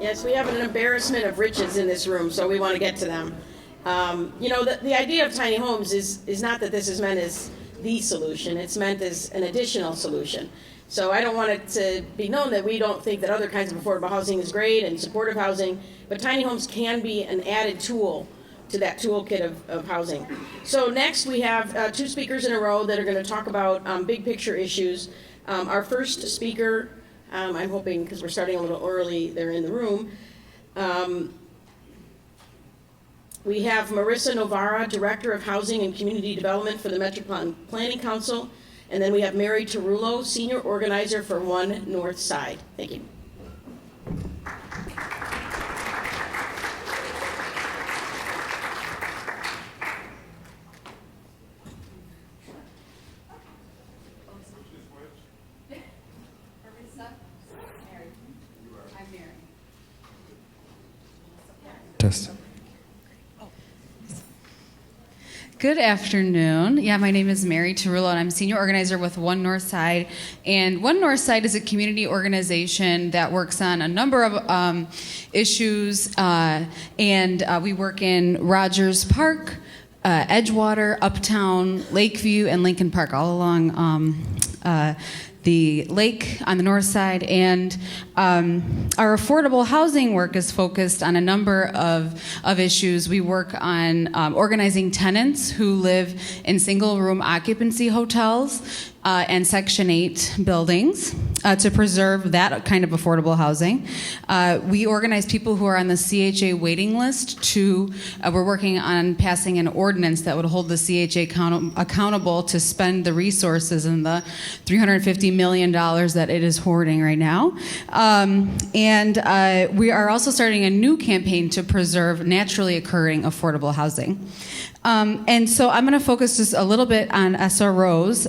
Yes, we have an embarrassment of riches in this room, so we want to get to them. The idea of tiny homes is not that this is meant as the solution. It's meant as an additional solution. So I don't want it to be known that we don't think that other kinds of affordable housing is great and supportive housing, but tiny homes can be an added tool to that toolkit of housing. So next we have two speakers in a row that are going to talk about big picture issues. Our first speaker, I'm hoping, because we're starting a little early, they're in the room. We have Marisa Novara, Director of Housing and Community Development for the Metropolitan Planning Council. And then we have Mary Tarullo, Senior Organizer for One Northside. Thank you. Test. Good afternoon. My name is Mary Tarullo, and I'm Senior Organizer with One Northside. And One Northside is a community organization that works on a number of issues, and we work in Rogers Park, Edgewater, Uptown, Lakeview, and Lincoln Park, all along the lake on the north side. And our affordable housing work is focused on a number of issues. We work on organizing tenants who live in single room occupancy hotels and Section 8 buildings to preserve that kind of affordable housing. We organize people who are on the CHA waiting list to, we're working on passing an ordinance that would hold the CHA accountable to spend the resources and the $350 million that it is hoarding right now. And we are also starting a new campaign to preserve naturally occurring affordable housing. And so I'm going to focus just a little bit on SROs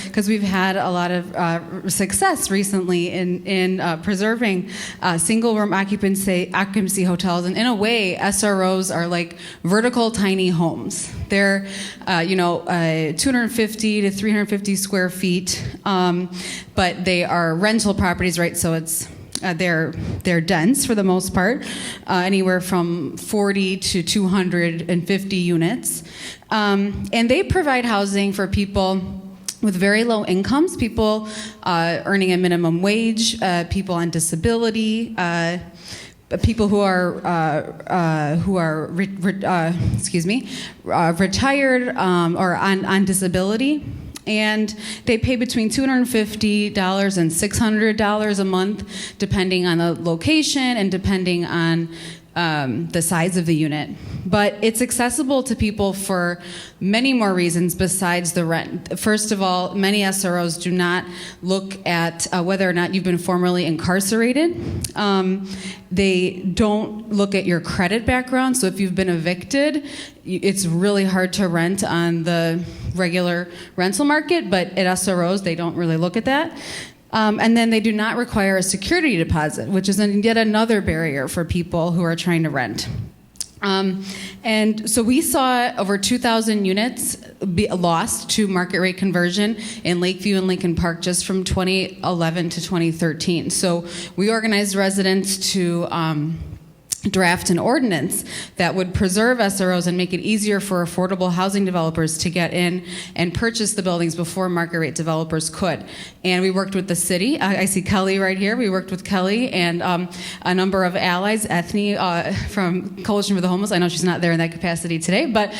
because we've had a lot of success recently in preserving single-room occupancy hotels. And in a way, SROs are like vertical tiny homes. They're 250 to 350 square feet, but they are rental properties, right? So it's they're dense for the most part, anywhere from 40 to 250 units. And they provide housing for people with very low incomes, people earning a minimum wage, people on disability, people who are retired or on disability. And they pay between $250 and $600 a month, depending on the location and depending on the size of the unit. But it's accessible to people for many more reasons besides the rent. First of all, many SROs do not look at whether or not you've been formerly incarcerated. They don't look at your credit background. So if you've been evicted, it's really hard to rent on the regular rental market, but at SROs, they don't really look at that. And then they do not require a security deposit, which is yet another barrier for people who are trying to rent. And so we saw over 2,000 units be lost to market rate conversion in Lakeview and Lincoln Park just from 2011 to 2013. So we organized residents to draft an ordinance that would preserve SROs and make it easier for affordable housing developers to get in and purchase the buildings before market rate developers could. And we worked with the city. I see Kelly right here. We worked with Kelly and a number of allies, Ethne from Coalition for the Homeless. I know she's not there in that capacity today, but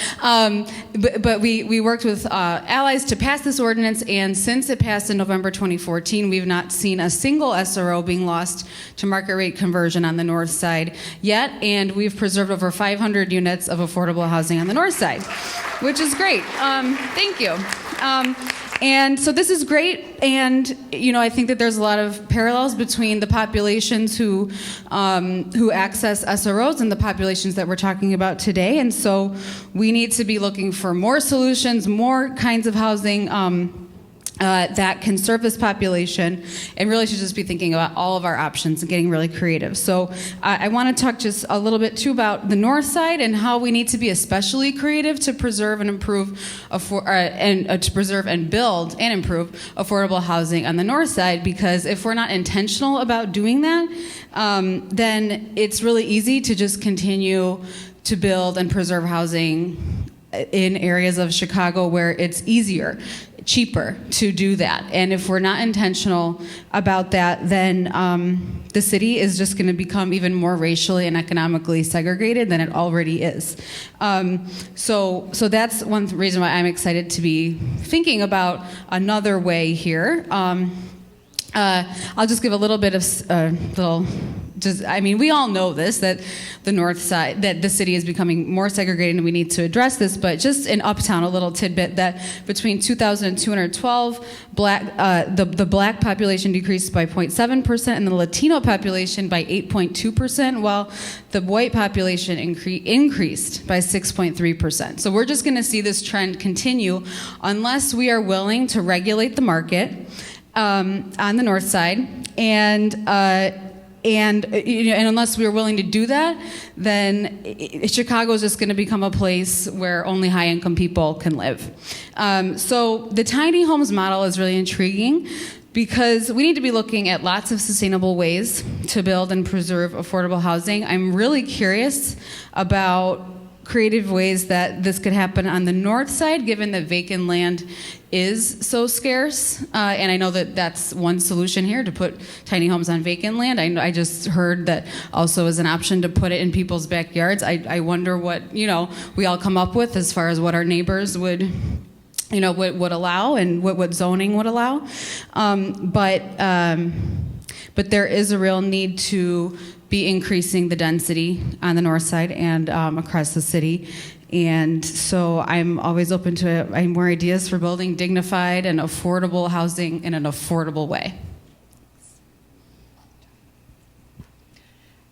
we worked with allies to pass this ordinance, and since it passed in November 2014, we've not seen a single SRO being lost to market rate conversion on the north side yet, and we've preserved over 500 units of affordable housing on the north side, which is great. Thank you. And so this is great, and I think that there's a lot of parallels between the populations who access SROs and the populations that we're talking about today, and so we need to be looking for more solutions, more kinds of housing that can serve this population, and really should just be thinking about all of our options and getting really creative. So I want to talk just a little bit too about the Northside and how we need to be especially creative to preserve and improve, to preserve and build and improve affordable housing on the Northside. Because if we're not intentional about doing that, then it's really easy to just continue to build and preserve housing in areas of Chicago where it's easier, cheaper to do that. And if we're not intentional about that, then the city is just going to become even more racially and economically segregated than it already is. So that's one reason why I'm excited to be thinking about another way here. I'll just give a little bit of we all know this, that the North Side, that the city is becoming more segregated and we need to address this, but just in Uptown, a little tidbit that between 2000 and 2012, the black population decreased by 0.7% and the Latino population by 8.2%, while the white population increased by 6.3%. So we're just gonna see this trend continue unless we are willing to regulate the market on the North Side, and unless we're willing to do that, then Chicago is just going to become a place where only high-income people can live. So the tiny homes model is really intriguing because we need to be looking at lots of sustainable ways to build and preserve affordable housing. I'm really curious about creative ways that this could happen on the North Side, given that vacant land is so scarce. And I know that that's one solution here, to put tiny homes on vacant land. I just heard that also is an option to put it in people's backyards. I wonder what, we all come up with as far as what our neighbors would allow and what zoning would allow. But there is a real need to be increasing the density on the North Side and across the city. And so I'm always open to more ideas for building dignified and affordable housing in an affordable way.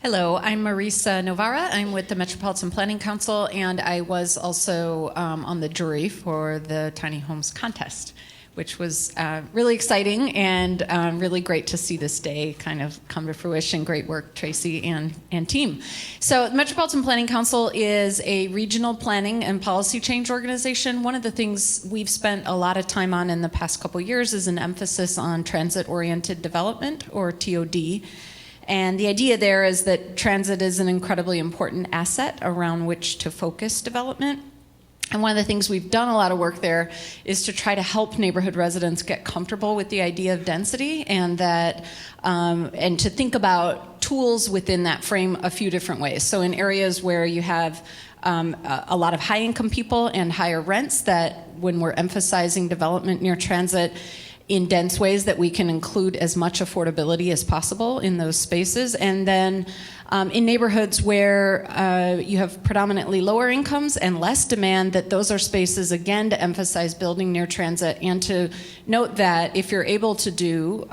Hello, I'm Marisa Novara. I'm with the Metropolitan Planning Council, and I was also on the jury for the Tiny Homes Contest, which was really exciting and really great to see this day kind of come to fruition. Great work, Tracy and team. So the Metropolitan Planning Council is a regional planning and policy change organization. One of the things we've spent a lot of time on in the past couple years is an emphasis on transit-oriented development, or TOD. And the idea there is that transit is an incredibly important asset around which to focus development. And one of the things we've done a lot of work there is to try to help neighborhood residents get comfortable with the idea of density, and that and to think about tools within that frame a few different ways. So in areas where you have a lot of high-income people and higher rents, that when we're emphasizing development near transit in dense ways, that we can include as much affordability as possible in those spaces. And then in neighborhoods where you have predominantly lower incomes and less demand, that those are spaces, again, to emphasize building near transit, and to note that if you're able to do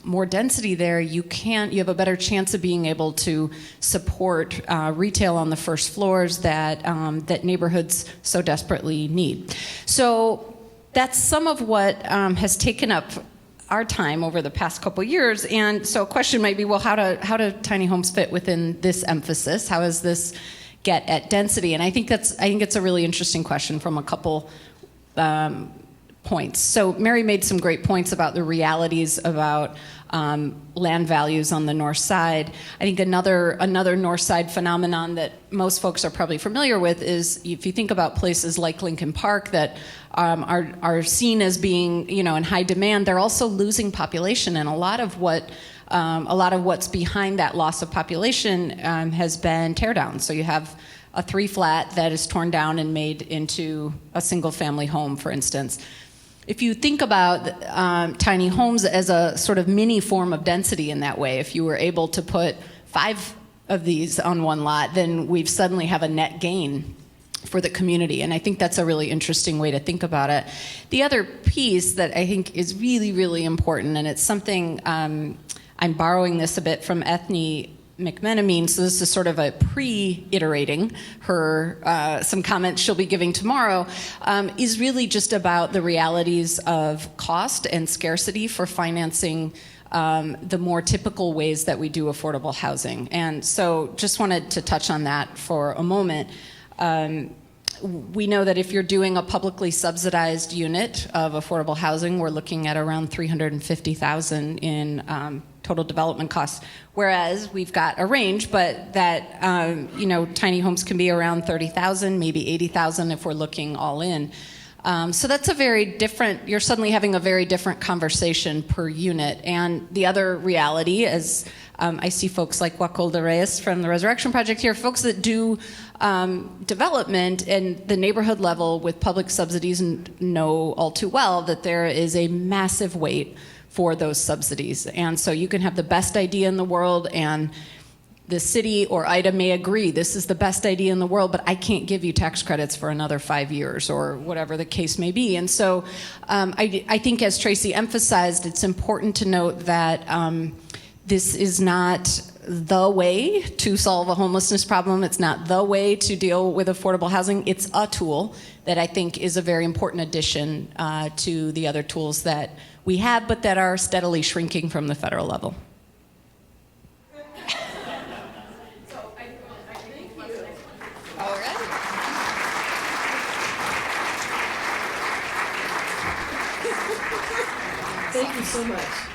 more density there, you have a better chance of being able to support retail on the first floors that neighborhoods so desperately need. So that's some of what has taken up our time over the past couple years. And so a question might be, well, how do tiny homes fit within this emphasis? How does this get at density? And I think it's a really interesting question from a couple points. So Mary made some great points about the realities about land values on the North Side. I think another North Side phenomenon that most folks are probably familiar with is, if you think about places like Lincoln Park that are seen as being, in high demand, they're also losing population, and a lot of what's behind that loss of population has been tear down. So you have a 3-flat that is torn down and made into a single-family home, for instance. If you think about tiny homes as a sort of mini form of density in that way, if you were able to put 5 of these on one lot, then we suddenly have a net gain for the community. And I think that's a really interesting way to think about it. The other piece that I think is really, really important, and it's something, I'm borrowing this a bit from Ethne McMenamine, so this is sort of a pre-iterating her, some comments she'll be giving tomorrow, is really just about the realities of cost and scarcity for financing the more typical ways that we do affordable housing. And so just wanted to touch on that for a moment. We know that if you're doing a publicly subsidized unit of affordable housing, we're looking at around $350,000 in total development costs. Whereas we've got a range, but that tiny homes can be around $30,000, maybe $80,000 if we're looking all in. So that's a very different. You're suddenly having a very different conversation per unit. And the other reality is, I see folks like Joaquin de Reyes from the Resurrection Project here, folks that do development and the neighborhood level with public subsidies know all too well that there is a massive wait for those subsidies. And so you can have the best idea in the world, and the city or IDA may agree this is the best idea in the world, but I can't give you tax credits for another 5 years or whatever the case may be. And so I think, as Tracy emphasized, it's important to note that this is not the way to solve a homelessness problem. It's not the way to deal with affordable housing. It's a tool that I think is a very important addition to the other tools that we have, but that are steadily shrinking from the federal level. Thank you so much.